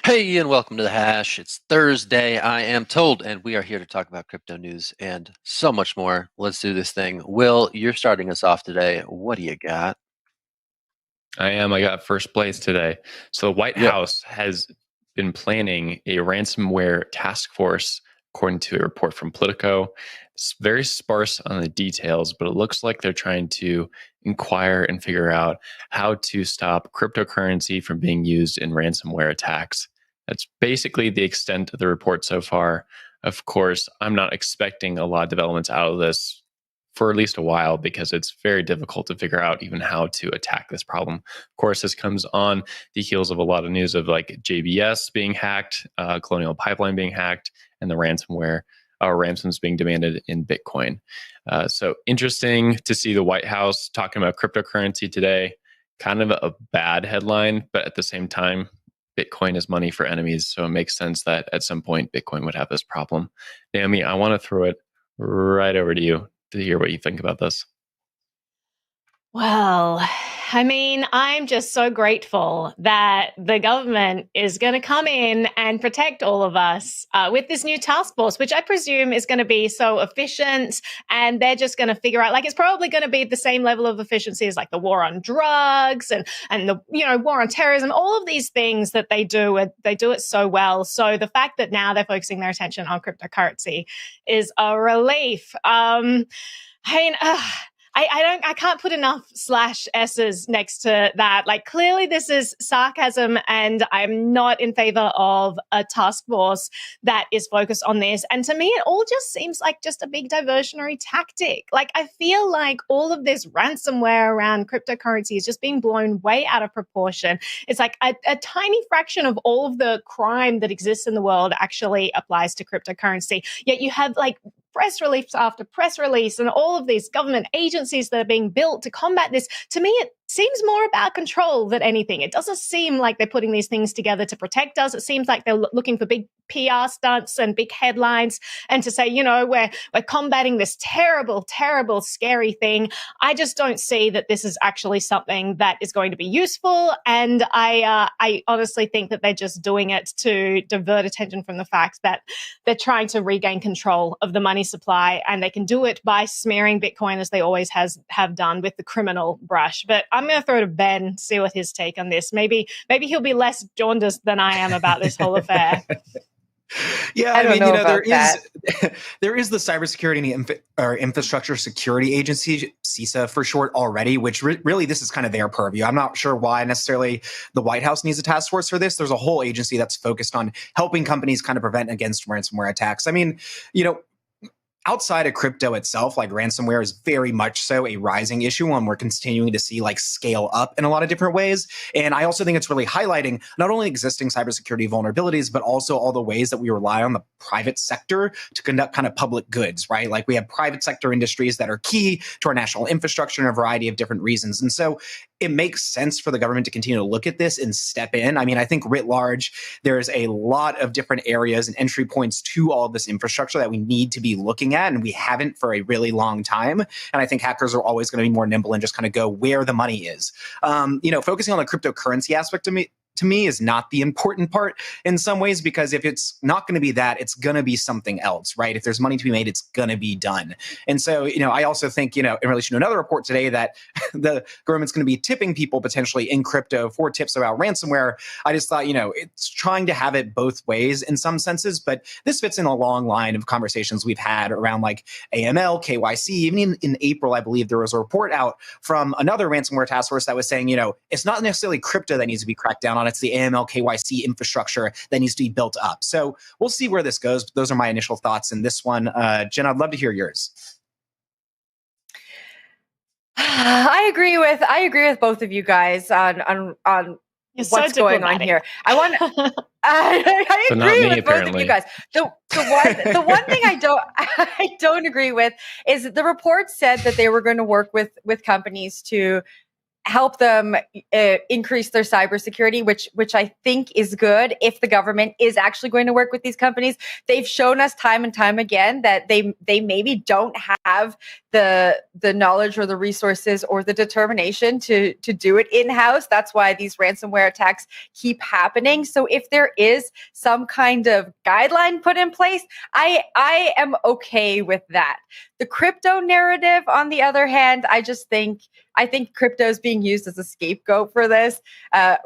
Hey, and welcome to the Hash. It's Thursday, I am told, and we are here to talk about crypto news and so much more. Let's do this thing. Will, you're starting us off today. What do you got? I am. I got first place today. So the White Yeah. House has been planning a ransomware task force, according to a report from Politico. It's very sparse on the details, but it looks like they're trying to inquire and figure out how to stop cryptocurrency from being used in ransomware attacks. That's basically the extent of the report so far. Of course, I'm not expecting a lot of developments out of this for at least a while because it's very difficult to figure out even how to attack this problem. Of course, this comes on the heels of a lot of news of like JBS being hacked, Colonial Pipeline being hacked, and the ransomware or ransoms being demanded in Bitcoin. So interesting to see the White House talking about cryptocurrency today. Kind of a bad headline, but at the same time, Bitcoin is money for enemies. So it makes sense that at some point Bitcoin would have this problem. Naomi, I want to throw it right over to you to hear what you think about this. Well, I mean, I'm just so grateful that the government is going to come in and protect all of us with this new task force, which I presume is going to be so efficient. And they're just going to figure out, like, it's probably going to be the same level of efficiency as like the war on drugs and the, war on terrorism, all of these things that they do it so well. So the fact that now they're focusing their attention on cryptocurrency is a relief. I can't put enough /S's next to that. Like, clearly this is sarcasm, and I'm not in favor of a task force that is focused on this. And to me, it all just seems like just a big diversionary tactic. Like, I feel like all of this ransomware around cryptocurrency is just being blown way out of proportion. It's like a tiny fraction of all of the crime that exists in the world actually applies to cryptocurrency. Yet you have like press release after press release and all of these government agencies that are being built to combat this. To me, it seems more about control than anything. It doesn't seem like they're putting these things together to protect us. It seems like they're looking for big PR stunts and big headlines and to say, we're combating this terrible, terrible, scary thing. I just don't see that this is actually something that is going to be useful. And I honestly think that they're just doing it to divert attention from the fact that they're trying to regain control of the money supply, and they can do it by smearing Bitcoin as they always have done with the criminal brush. But I'm going to throw to Ben, see what his take on this. Maybe he'll be less jaundiced than I am about this whole affair. Yeah, I mean, there is the Cybersecurity and Infrastructure Security Agency, CISA for short, already, which really this is kind of their purview. I'm not sure why necessarily the White House needs a task force for this. There's a whole agency that's focused on helping companies kind of prevent against ransomware attacks. I mean, outside of crypto itself, like ransomware is very much so a rising issue, and we're continuing to see like scale up in a lot of different ways. And I also think it's really highlighting not only existing cybersecurity vulnerabilities, but also all the ways that we rely on the private sector to conduct kind of public goods, right? Like we have private sector industries that are key to our national infrastructure in a variety of different reasons. And so it makes sense for the government to continue to look at this and step in. I mean, I think writ large, there's a lot of different areas and entry points to all of this infrastructure that we need to be looking at, and we haven't for a really long time. And I think hackers are always going to be more nimble and just kind of go where the money is. Focusing on the cryptocurrency aspect to me is not the important part in some ways, because if it's not going to be that, it's going to be something else, right? If there's money to be made, it's going to be done. And so, I also think, in relation to another report today that the government's going to be tipping people potentially in crypto for tips about ransomware. I just thought, it's trying to have it both ways in some senses, but this fits in a long line of conversations we've had around like AML, KYC. Even in April, I believe there was a report out from another ransomware task force that was saying, it's not necessarily crypto that needs to be cracked down on. It's the AML KYC infrastructure that needs to be built up. So we'll see where this goes. But those are my initial thoughts in this one. Jen, I'd love to hear yours. I agree with both of you guys on what's going on here. I agree with both of you guys. The one thing I don't agree with is that the report said that they were going to work with companies to help them increase their cybersecurity, which I think is good if the government is actually going to work with these companies. They've shown us time and time again that they maybe don't have the knowledge or the resources or the determination to do it in-house. That's why these ransomware attacks keep happening. So if there is some kind of guideline put in place, I am okay with that. The crypto narrative, on the other hand, I think crypto is being used as a scapegoat for this.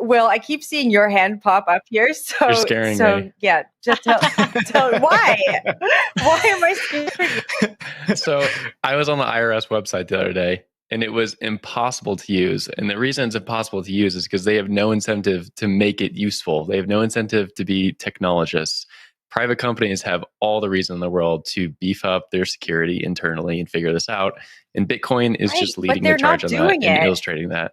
Will, I keep seeing your hand pop up here. So, you're scaring me. Yeah, just tell why? Why am I scaring you? So I was on the IRS website the other day, and it was impossible to use. And the reason it's impossible to use is because they have no incentive to make it useful. They have no incentive to be technologists. Private companies have all the reason in the world to beef up their security internally and figure this out. And Bitcoin is just leading the charge on that and illustrating that.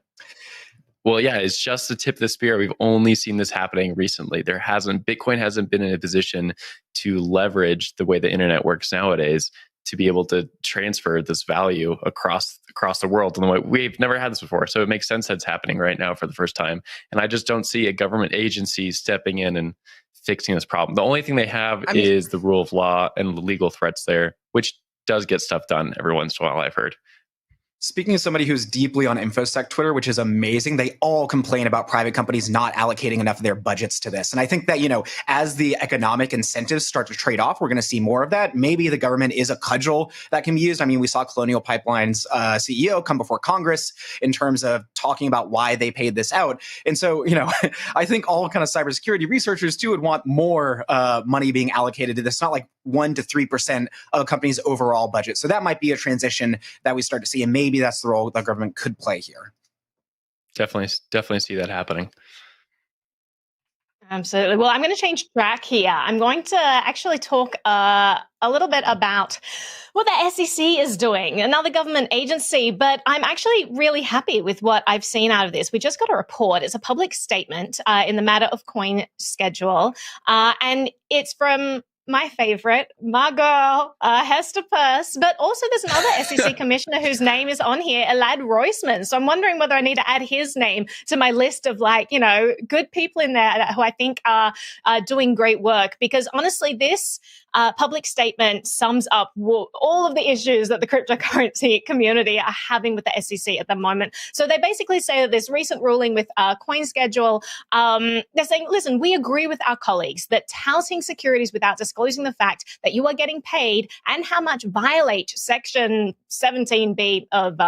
Well, yeah, it's just the tip of the spear. We've only seen this happening recently. Bitcoin hasn't been in a position to leverage the way the internet works nowadays to be able to transfer this value across the world. And we've never had this before. So it makes sense that it's happening right now for the first time. And I just don't see a government agency stepping in and fixing this problem. The only thing they have is the rule of law and the legal threats there, which does get stuff done every once in a while, I've heard. Speaking of somebody who's deeply on InfoSec Twitter, which is amazing, they all complain about private companies not allocating enough of their budgets to this. And I think that, as the economic incentives start to trade off, we're going to see more of that. Maybe the government is a cudgel that can be used. I mean, we saw Colonial Pipeline's CEO come before Congress in terms of talking about why they paid this out. And so, I think all kind of cybersecurity researchers too would want more money being allocated to this, not like 1% to 3% of a company's overall budget. So that might be a transition that we start to see. And maybe that's the role the government could play here. Definitely see that happening. Absolutely. Well, I'm going to change track here. I'm going to actually talk a little bit about what the SEC is doing, another government agency, but I'm actually really happy with what I've seen out of this. We just got a report. It's a public statement in the matter of CoinSchedule, and it's from my favorite, my girl, Hester Peirce, but also there's another SEC commissioner whose name is on here, Elad Roisman. So I'm wondering whether I need to add his name to my list of good people in there who I think are doing great work. Because honestly, this public statement sums up all of the issues that the cryptocurrency community are having with the SEC at the moment. So they basically say that this recent ruling with CoinSchedule, they're saying, listen, we agree with our colleagues that touting securities without disclosing the fact that you are getting paid and how much violate Section 17B of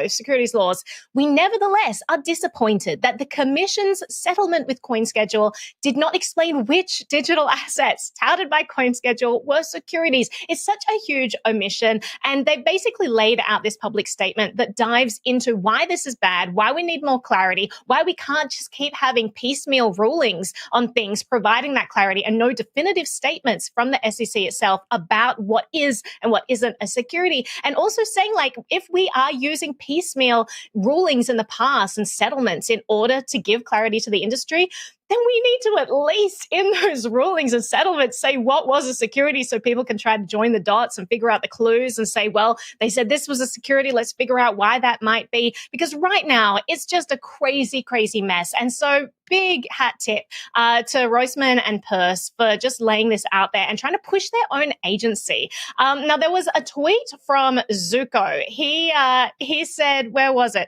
securities laws. We nevertheless are disappointed that the Commission's settlement with CoinSchedule did not explain which digital assets touted by CoinSchedule were securities. It's such a huge omission. And they basically laid out this public statement that dives into why this is bad, why we need more clarity, why we can't just keep having piecemeal rulings on things, providing that clarity and no definitive statements from the SEC itself about what is and what isn't a security. And also saying, if we are using piecemeal rulings in the past and settlements in order to give clarity to the industry, then we need to at least in those rulings and settlements say what was a security so people can try to join the dots and figure out the clues and say, well, they said this was a security. Let's figure out why that might be. Because right now it's just a crazy, crazy mess. And so big hat tip to Roisman and Peirce for just laying this out there and trying to push their own agency. Now, there was a tweet from Zuko. He said, where was it?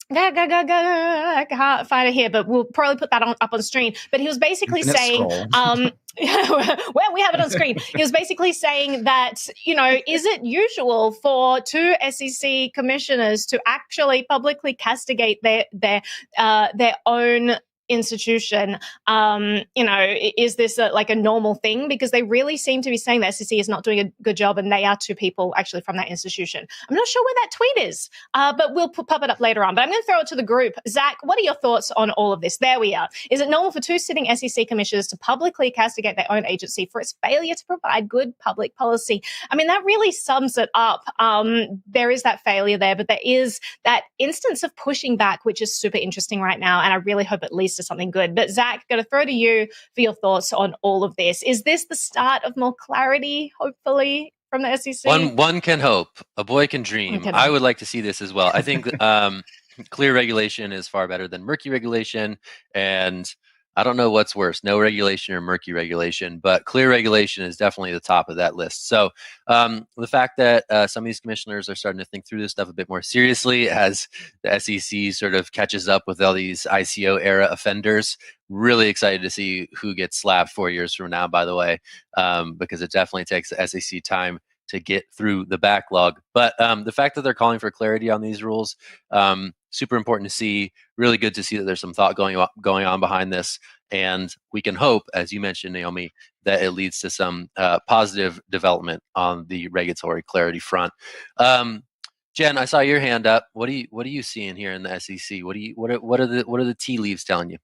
I can't find it here, but we'll probably put that up on screen. But he was basically saying, well, we have it on screen. He was basically saying that, is it usual for two SEC commissioners to actually publicly castigate their own institution? Is this a normal thing? Because they really seem to be saying the SEC is not doing a good job, and they are two people actually from that institution. I'm not sure where that tweet is, but we'll pop it up later on. But I'm going to throw it to the group. Zach, what are your thoughts on all of this? There we are. Is it normal for two sitting SEC commissioners to publicly castigate their own agency for its failure to provide good public policy? I mean, that really sums it up. There is that failure there, but there is that instance of pushing back, which is super interesting right now, and I really hope it leads to something good. But Zach, going to throw to you for your thoughts on all of this. Is this the start of more clarity, hopefully, from the SEC? One can hope. A boy can dream. I would like to see this as well. I think Clear regulation is far better than murky regulation, and I don't know what's worse, no regulation or murky regulation, but clear regulation is definitely the top of that list. So the fact that some of these commissioners are starting to think through this stuff a bit more seriously as the SEC sort of catches up with all these ICO era offenders, really excited to see who gets slapped 4 years from now, by the way, because it definitely takes the SEC time to get through the backlog. But the fact that they're calling for clarity on these rules, super important to see. Really good to see that there's some thought going on behind this. And we can hope, as you mentioned, Naomi, that it leads to some positive development on the regulatory clarity front. Jen, I saw your hand up. What are you seeing here in the SEC? What are the tea leaves telling you?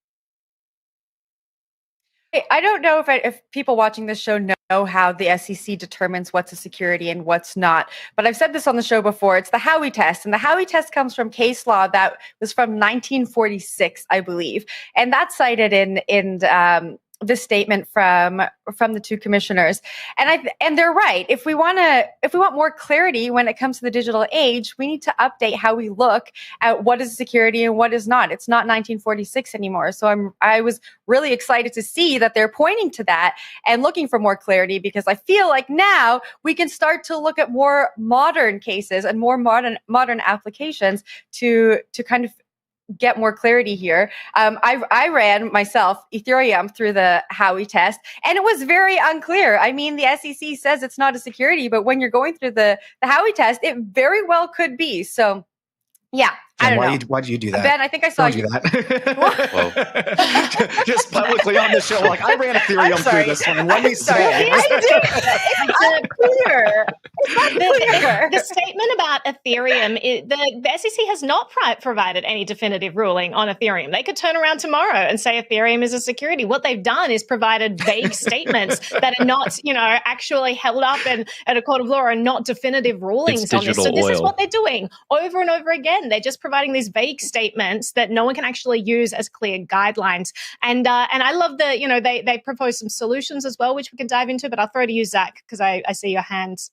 I don't know if people watching this show know how the SEC determines what's a security and what's not. But I've said this on the show before. It's the Howey test. And the Howey test comes from case law that was from 1946, I believe. And that's cited in this statement from the two commissioners. And they're right. If we want more clarity when it comes to the digital age, we need to update how we look at what is security and what is not. It's not 1946 anymore. So I was really excited to see that they're pointing to that and looking for more clarity, because I feel like now we can start to look at more modern cases and more modern applications to kind of get more clarity here. I ran myself Ethereum through the Howey test, and it was very unclear. I mean, the SEC says it's not a security, but when you're going through the Howey test, it very well could be. So, yeah. Jen, why did you do that? Ben, I think I saw you. Do that. Just publicly on the show, like, I ran Ethereum through this one. Let me say. It's not clear. The statement about Ethereum, the SEC has not provided any definitive ruling on Ethereum. They could turn around tomorrow and say Ethereum is a security. What they've done is provided vague statements that are not, actually held up at a court of law, and not definitive rulings on this. So this is what they're doing over and over again. They're just providing these vague statements that no one can actually use as clear guidelines. And I love they propose some solutions as well, which we can dive into, but I'll throw to you, Zach, because I see your hands.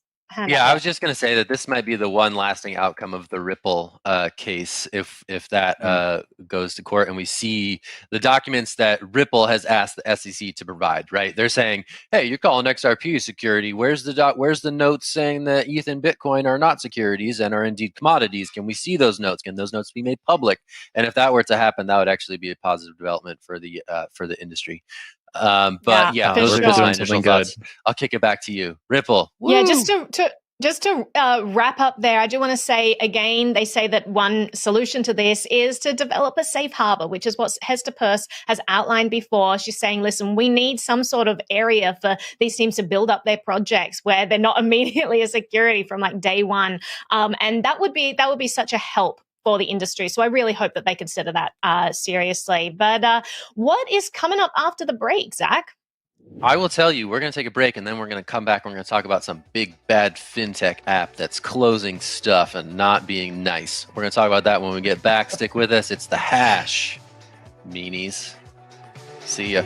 Yeah, I was just going to say that this might be the one lasting outcome of the Ripple case, if that goes to court, and we see the documents that Ripple has asked the SEC to provide. Right? They're saying, "Hey, you're calling XRP security. Where's the notes saying that ETH and Bitcoin are not securities and are indeed commodities? Can we see those notes? Can those notes be made public?" And if that were to happen, that would actually be a positive development for the industry. Those are just my initial thoughts. I'll kick it back to you, Ripple. Woo! Yeah, just to wrap up there, I do want to say again, they say that one solution to this is to develop a safe harbor, which is what Hester Peirce has outlined before. She's saying, listen, we need some sort of area for these teams to build up their projects where they're not immediately a security from like day one. And that would be such a help for the industry. So I really hope that they consider that seriously. But what is coming up after the break, Zach? I will tell you, we're going to take a break, and then we're going to come back and we're going to talk about some big, bad fintech app that's closing stuff and not being nice. We're going to talk about that when we get back. Stick with us. It's The Hash, meanies. See ya.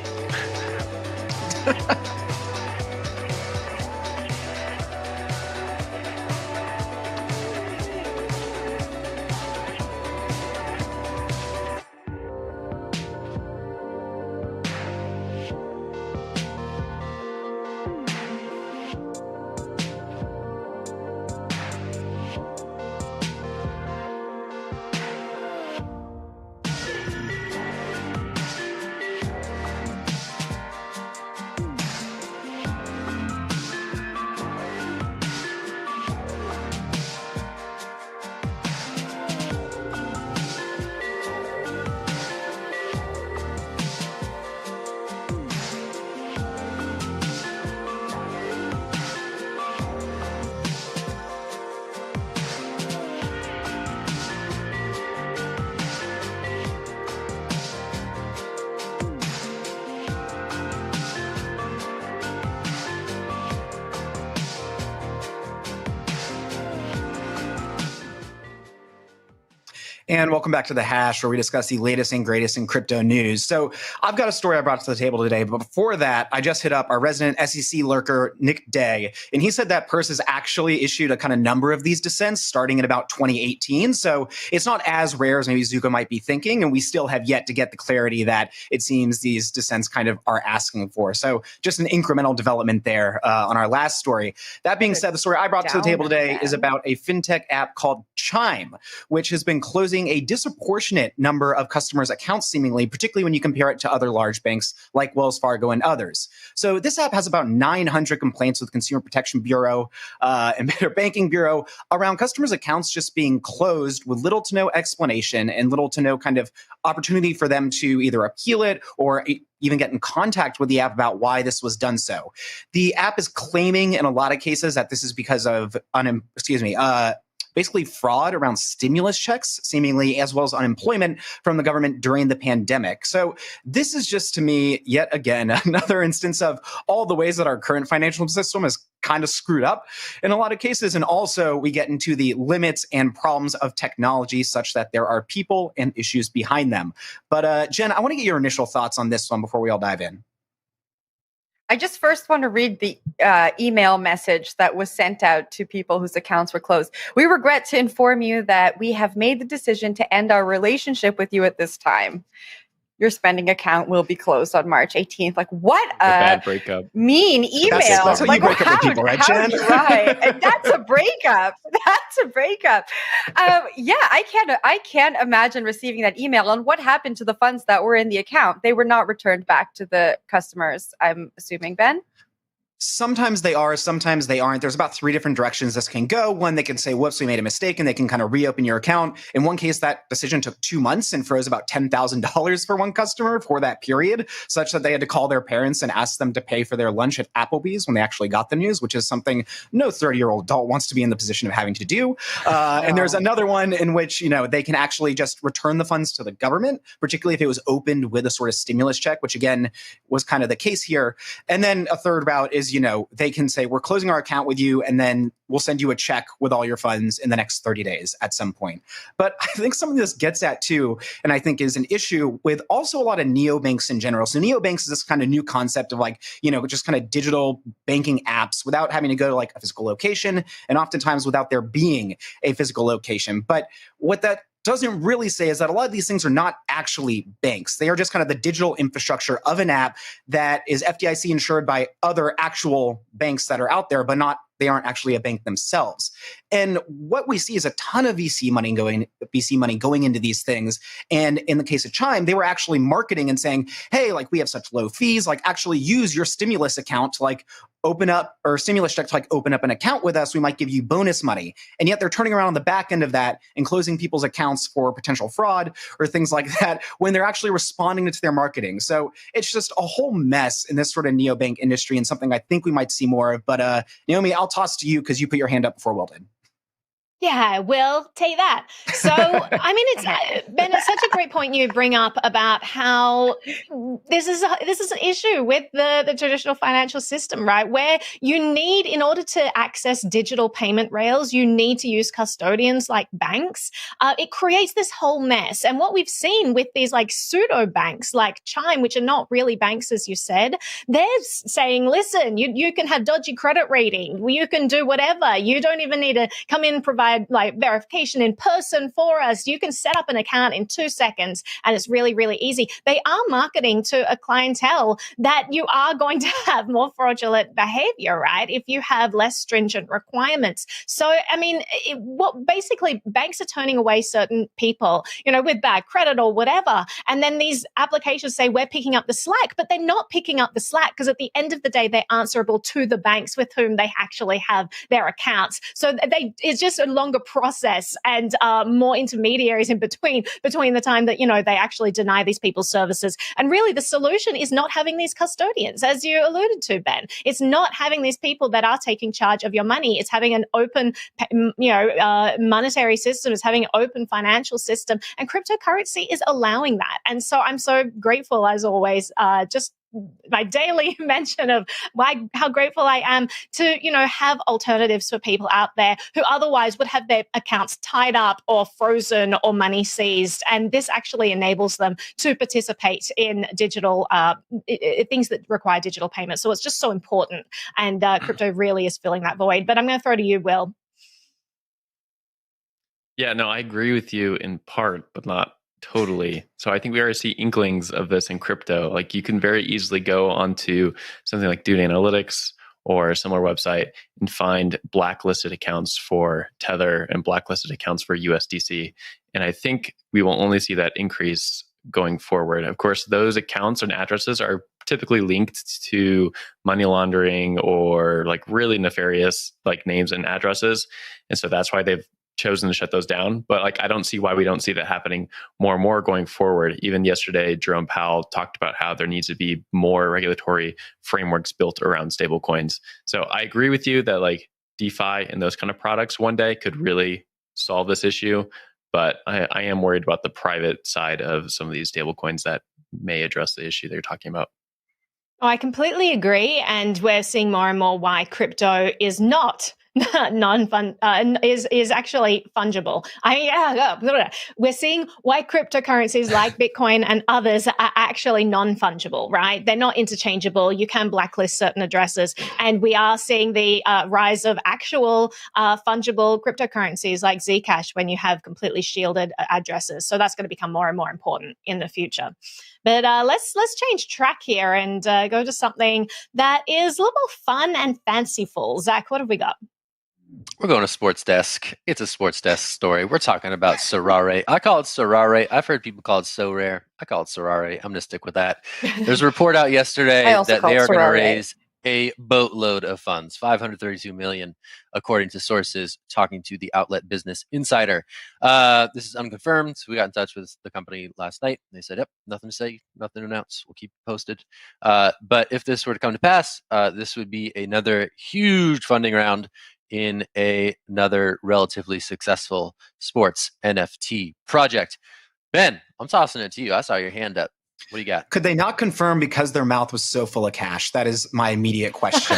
And welcome back to The Hash, where we discuss the latest and greatest in crypto news. So I've got a story I brought to the table today, but before that, I just hit up our resident SEC lurker, Nick Day, and he said that Purse has actually issued a kind of number of these dissents starting in about 2018. So it's not as rare as maybe Zuko might be thinking, and we still have yet to get the clarity that it seems these dissents kind of are asking for. So just an incremental development there on our last story. That being said, the story I brought to the table today is about a fintech app called Chime, which has been closing a disproportionate number of customers' accounts, seemingly, particularly when you compare it to other large banks like Wells Fargo and others. So this app has about 900 complaints with Consumer Protection Bureau and Better Banking Bureau around customers' accounts just being closed with little to no explanation and little to no kind of opportunity for them to either appeal it or even get in contact with the app about why this was done so. The app is claiming in a lot of cases that this is because of basically fraud around stimulus checks, seemingly, as well as unemployment from the government during the pandemic. So this is just, to me, yet again, another instance of all the ways that our current financial system is kind of screwed up in a lot of cases. And also we get into the limits and problems of technology such that there are people and issues behind them. But Jen, I want to get your initial thoughts on this one before we all dive in. I just first want to read the email message that was sent out to people whose accounts were closed. We regret to inform you that we have made the decision to end our relationship with you at this time. Your spending account will be closed on March 18th. Like, what a bad breakup. Mean email. That's how you break up with people, right, Jen? Right. And that's a breakup. That's a breakup. Yeah, I can't imagine receiving that email. And what happened to the funds that were in the account? They were not returned back to the customers, I'm assuming, Ben? Sometimes they are, sometimes they aren't. There's about 3 different directions this can go. One, they can say, whoops, we made a mistake, and they can kind of reopen your account. In one case, that decision took 2 months and froze about $10,000 for one customer for that period, such that they had to call their parents and ask them to pay for their lunch at Applebee's when they actually got the news, which is something no 30-year-old adult wants to be in the position of having to do. And there's another one in which, they can actually just return the funds to the government, particularly if it was opened with a sort of stimulus check, which again was kind of the case here. And then a third route is, they can say, we're closing our account with you, and then we'll send you a check with all your funds in the next 30 days at some point. But I think some of this gets at too, and I think is an issue with also a lot of neobanks in general. So neobanks is this kind of new concept of just kind of digital banking apps without having to go to a physical location, and oftentimes without there being a physical location. But what that doesn't really say is that a lot of these things are not actually banks. They are just kind of the digital infrastructure of an app that is FDIC insured by other actual banks that are out there, but they aren't actually a bank themselves. And what we see is a ton of VC money going into these things. And in the case of Chime, they were actually marketing and saying, hey, we have such low fees, actually use your stimulus account to open up, or stimulus check to open up an account with us. We might give you bonus money. And yet they're turning around on the back end of that and closing people's accounts for potential fraud or things like that when they're actually responding to their marketing. So it's just a whole mess in this sort of neobank industry, and something I think we might see more of. But Naomi, I'll toss to you because you put your hand up before Will did. Yeah, we'll take that. So, Ben, it's such a great point you bring up about how this is an issue with the traditional financial system, right? Where you need, in order to access digital payment rails, you need to use custodians like banks. It creates this whole mess. And what we've seen with these pseudo banks like Chime, which are not really banks, as you said, they're saying, listen, you can have dodgy credit rating. You can do whatever. You don't even need to come in and provide verification in person for us. You can set up an account in 2 seconds, and it's really, really easy. They are marketing to a clientele that you are going to have more fraudulent behavior, right? If you have less stringent requirements. So, basically banks are turning away certain people, with bad credit or whatever. And then these applications say we're picking up the slack, but they're not picking up the slack because at the end of the day, they're answerable to the banks with whom they actually have their accounts. So it's just a longer process and more intermediaries in between the time that, they actually deny these people's services. And really the solution is not having these custodians, as you alluded to, Ben. It's not having these people that are taking charge of your money. It's having an open, monetary system. It's having an open financial system. And cryptocurrency is allowing that. And so I'm so grateful, as always, just my daily mention of how grateful I am to, have alternatives for people out there who otherwise would have their accounts tied up or frozen or money seized. And this actually enables them to participate in digital things that require digital payments. So it's just so important. And crypto really is filling that void. But I'm going to throw to you, Will. Yeah, no, I agree with you in part, but not totally. So I think we already see inklings of this in crypto. Like you can very easily go onto something like Dude Analytics or a similar website and find blacklisted accounts for Tether and blacklisted accounts for USDC. And I think we will only see that increase going forward. Of course, those accounts and addresses are typically linked to money laundering or like really nefarious like names and addresses. And so that's why they've chosen to shut those down. But like, I don't see why we don't see that happening more and more going forward. Even yesterday, Jerome Powell talked about how there needs to be more regulatory frameworks built around stablecoins. So I agree with you that like DeFi and those kind of products one day could really solve this issue. But I am worried about the private side of some of these stablecoins that may address the issue they're talking about. Oh, I completely agree. And we're seeing more and more why crypto is not is actually fungible. We're seeing why cryptocurrencies like Bitcoin and others are actually non-fungible, right? They're not interchangeable. You can blacklist certain addresses. And we are seeing the rise of actual fungible cryptocurrencies like Zcash when you have completely shielded addresses. So that's going to become more and more important in the future. But let's change track here and go to something that is a little more fun and fanciful. Zach, what have we got? We're going to Sports Desk. It's a Sports Desk story. We're talking about Sarr Raise. I call it Sarr Raise. I've heard people call it so rare. I call it Sarr Raise. I'm going to stick with that. There's a report out yesterday that they are going to raise a boatload of funds, $532 million, according to sources talking to the outlet Business Insider. This is unconfirmed. We got in touch with the company last night. They said, yep, nothing to say, nothing to announce. We'll keep you posted. But if this were to come to pass, this would be another huge funding round in another relatively successful sports NFT project. Ben, I'm tossing it to you. I saw your hand up. What do you got? Could they not confirm because their mouth was so full of cash? That is my immediate question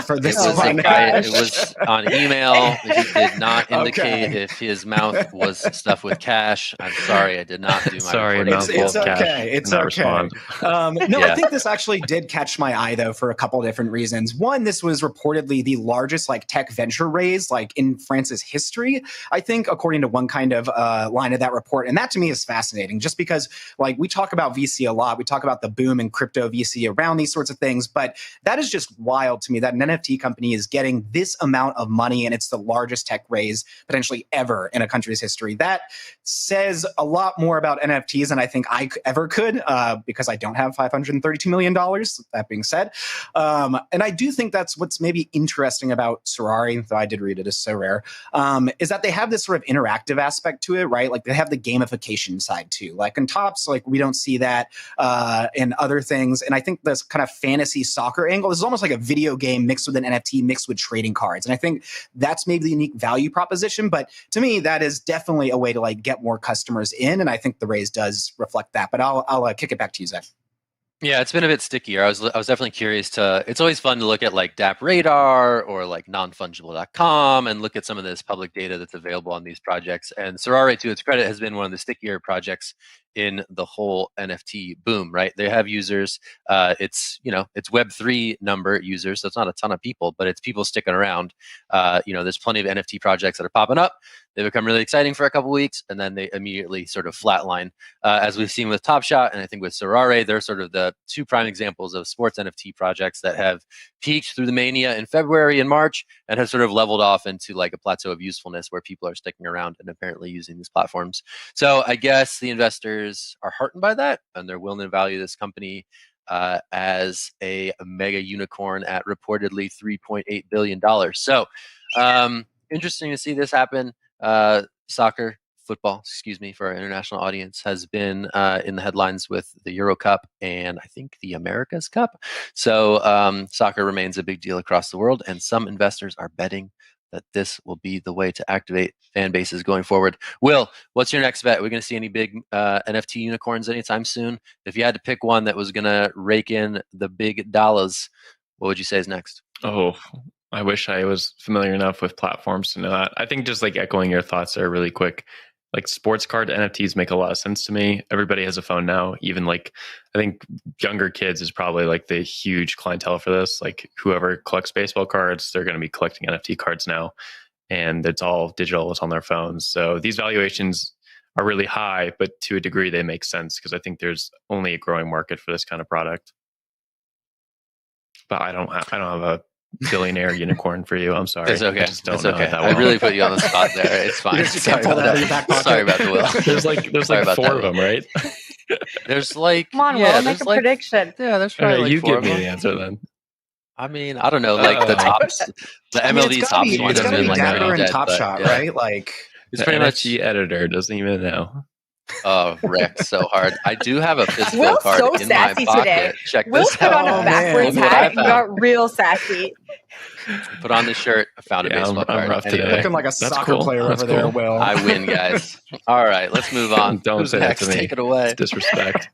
for this one. It was on email. He did not indicate if his mouth was stuffed with cash. I'm sorry, I did not do my sorry, it's okay. It's okay. I think this actually did catch my eye though for a couple of different reasons. One, this was reportedly the largest like tech venture raise like in France's history. I think according to one kind of line of that report, and that to me is fascinating, just because like we talk about VC a lot. We talk about the boom in crypto VC around these sorts of things, but that is just wild to me that an NFT company is getting this amount of money and it's the largest tech raise potentially ever in a country's history. That says a lot more about NFTs than I think I ever could because I don't have $532 million, that being said. And I do think that's what's maybe interesting about Sarr, though I did read it, is so rare, is that they have this sort of interactive aspect to it, right? Like they have the gamification side too. Like in Tops, like we don't see that and other things. And I think this kind of fantasy soccer angle is almost like a video game mixed with an NFT, mixed with trading cards. And I think that's maybe the unique value proposition. But to me, that is definitely a way to like get more customers in. And I think the raise does reflect that. But I'll kick it back to you, Zack. Yeah, it's been a bit stickier. I was definitely curious to. It's always fun to look at like DApp Radar or like nonfungible.com and look at some of this public data that's available on these projects. And Sarr, to its credit, has been one of the stickier projects in the whole NFT boom. Right? They have users. It's Web3 number users, so it's not a ton of people, but it's people sticking around. There's plenty of NFT projects that are popping up. They become really exciting for a couple weeks, and then they immediately sort of flatline, as we've seen with Top Shot, and I think with Sarr. They're sort of the two prime examples of sports NFT projects that have peaked through the mania in February and March, and have sort of leveled off into like a plateau of usefulness where people are sticking around and apparently using these platforms. So I guess the investors are heartened by that, and they're willing to value this company as a mega unicorn at reportedly $3.8 billion. So interesting to see this happen. Football, for our international audience, has been in the headlines with the Euro Cup and I think the America's Cup. So soccer remains a big deal across the world, and some investors are betting that this will be the way to activate fan bases going forward. Will, what's your next bet? Are we going to see any big NFT unicorns anytime soon? If you had to pick one that was going to rake in the big dollars, what would you say is next? Oh, I wish I was familiar enough with platforms to know that. I think just like echoing your thoughts there really quick, like sports card NFTs make a lot of sense to me. Everybody has a phone now. Even like, I think younger kids is probably like the huge clientele for this. Like whoever collects baseball cards, they're going to be collecting NFT cards now, and it's all digital. It's on their phones. So these valuations are really high, but to a degree they make sense because I think there's only a growing market for this kind of product. But I don't have a billionaire unicorn for you. I'm sorry. It's okay. I just don't it's know okay. that I really put you on the spot there. It's fine. Sorry about the Will. There's like 4 of them, right? There's like, come on, Will, make a prediction. Yeah, there's probably like you 4 give me of them. the answer then. I mean, I don't know, like the tops, the MLB tops ones. It's gonna be like Dagger and dead, Top Shot, yeah. right? Like it's the pretty much NFT editor doesn't even know. Oh, wrecked so hard. I do have a physical Will's card so in my sassy pocket. today. Check Will's this put out. on a backwards hat and got real sassy. Put on the shirt. I found a baseball card. I'm rough Anyway, today. looking like a That's soccer cool. player That's over there, cool. Will. I win, guys. All right, let's move on. Don't Who's say that next? to me. Take it away. It's disrespect.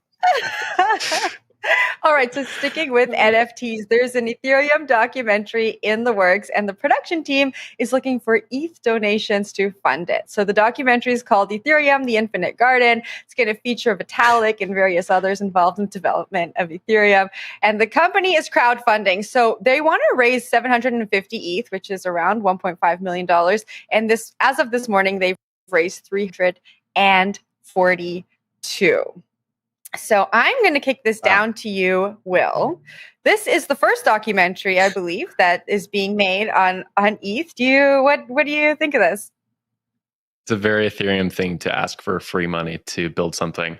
All right, so sticking with NFTs, there's an Ethereum documentary in the works, and the production team is looking for ETH donations to fund it. So the documentary is called Ethereum, the Infinite Garden. It's going to feature Vitalik and various others involved in development of Ethereum. And the company is crowdfunding. So they want to raise 750 ETH, which is around $1.5 million. And this, as of this morning, they've raised 342. So I'm going to kick this down to you, Will. This is the first documentary, I believe, that is being made on ETH. What do you think of this? It's a very Ethereum thing to ask for free money to build something.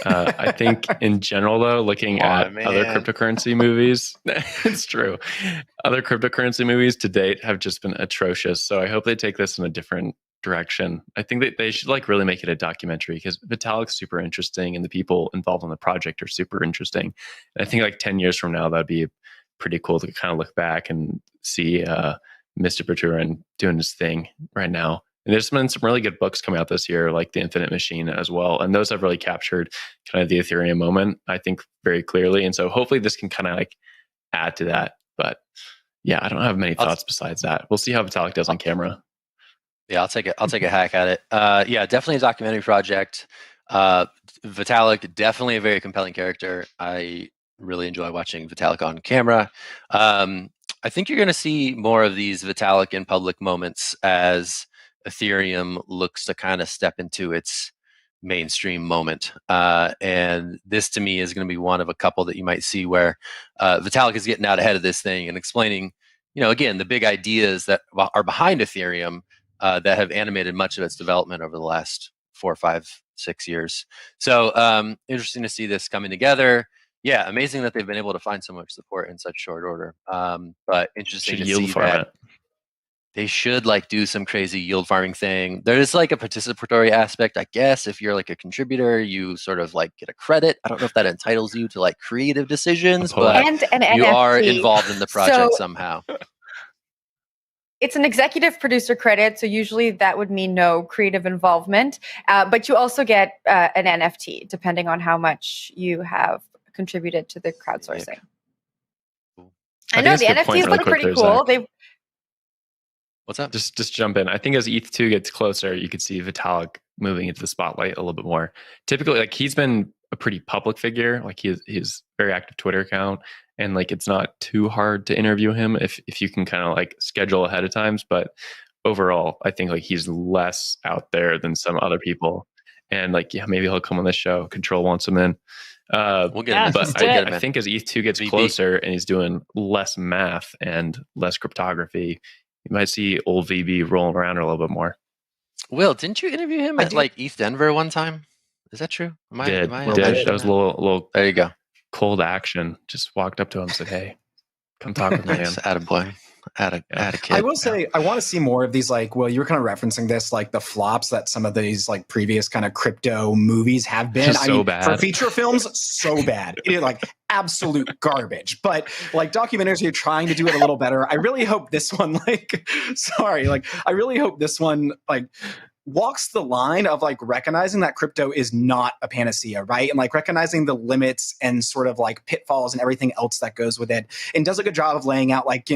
I think in general, though, looking at other cryptocurrency movies, it's true. Other cryptocurrency movies to date have just been atrocious. So I hope they take this in a different direction. I think that they should like really make it a documentary because Vitalik's super interesting and the people involved in the project are super interesting. And I think like 10 years from now, that'd be pretty cool to kind of look back and see Mr. Berturan doing his thing right now. And there's been some really good books coming out this year, like The Infinite Machine as well. And those have really captured kind of the Ethereum moment, I think, very clearly. And so hopefully this can kind of like add to that. But yeah, I don't have many thoughts besides that. We'll see how Vitalik does on camera. Yeah, I'll take a hack at it. Yeah, definitely a documentary project. Vitalik, definitely a very compelling character. I really enjoy watching Vitalik on camera. I think you're going to see more of these Vitalik in public moments as Ethereum looks to kind of step into its mainstream moment. And this to me is going to be one of a couple that you might see where Vitalik is getting out ahead of this thing and explaining, again, the big ideas that are behind Ethereum that have animated much of its development over the last 4, 5, 6 years. So interesting to see this coming together. Yeah, amazing that they've been able to find so much support in such short order. But interesting to see that they should like do some crazy yield farming thing. There is like a participatory aspect, I guess. If you're like a contributor, you sort of like get a credit. I don't know if that entitles you to like creative decisions, but you are involved in the project somehow. It's an executive producer credit, so usually that would mean no creative involvement. But you also get an NFT, depending on how much you have contributed to the crowdsourcing. I know the NFTs look pretty cool. What's up? Just jump in. I think as ETH2 gets closer, you could see Vitalik moving into the spotlight a little bit more. Typically, like he's been a pretty public figure. Like he's very active Twitter account. And like it's not too hard to interview him if you can kind of like schedule ahead of times. But overall, I think like he's less out there than some other people. And like, yeah, maybe he'll come on the show. Control wants him in. We'll get him. But I think as ETH2 gets closer and he's doing less math and less cryptography, you might see old VB rolling around a little bit more. Will, didn't you interview him at like ETH Denver one time? Is that true? Did. That was a little. There you go. Cold action. Just walked up to him and said, "Hey, come talk with me." Nice, attaboy. Add a kid. I will say, I want to see more of these, like, well, you were kind of referencing this, like the flops that some of these like previous kind of crypto movies have been. I mean, bad. For feature films, so bad. It is like absolute garbage. But like documentaries, you're trying to do it a little better. I really hope this one, I really hope this one, like, walks the line of like recognizing that crypto is not a panacea, right? And like recognizing the limits and sort of like pitfalls and everything else that goes with it, and does a good job of laying out, like,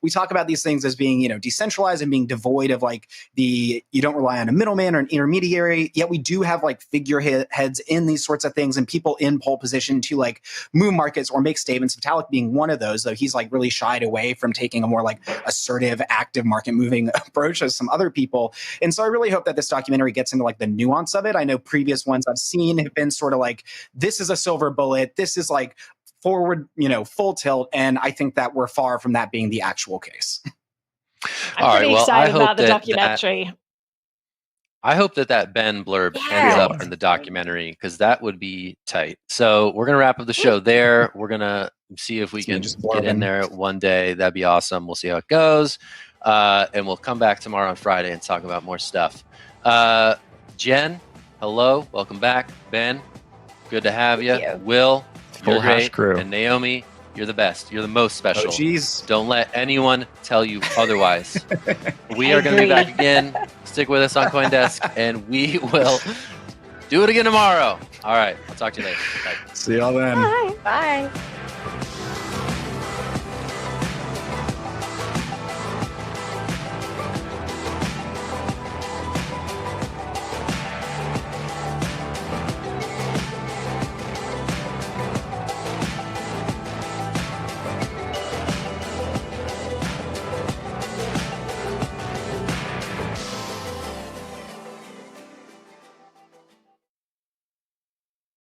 we talk about these things as being, decentralized and being devoid of like you don't rely on a middleman or an intermediary, yet we do have like figureheads in these sorts of things and people in pole position to like move markets or make statements. Vitalik being one of those, though he's like really shied away from taking a more like assertive, active market moving approach as some other people. And so I really hope that this documentary gets into like the nuance of it. I know previous ones I've seen have been sort of like, this is a silver bullet, this is like forward, full tilt, and I think that we're far from that being the actual case. I'm pretty excited about the documentary. I hope that Ben blurb ends up in the documentary, because that would be tight. So we're going to wrap up the show there. We're going to see if we can just get in there one day. That'd be awesome. We'll see how it goes. And we'll come back tomorrow on Friday and talk about more stuff. Jen, hello. Welcome back. Ben, good to have you. Will, you're great. Crew. And Naomi, you're the best. You're the most special. Oh, geez. Don't let anyone tell you otherwise. We are going to be back again. Stick with us on CoinDesk, and we will do it again tomorrow. All right. I'll talk to you later. Bye. See y'all then. Bye.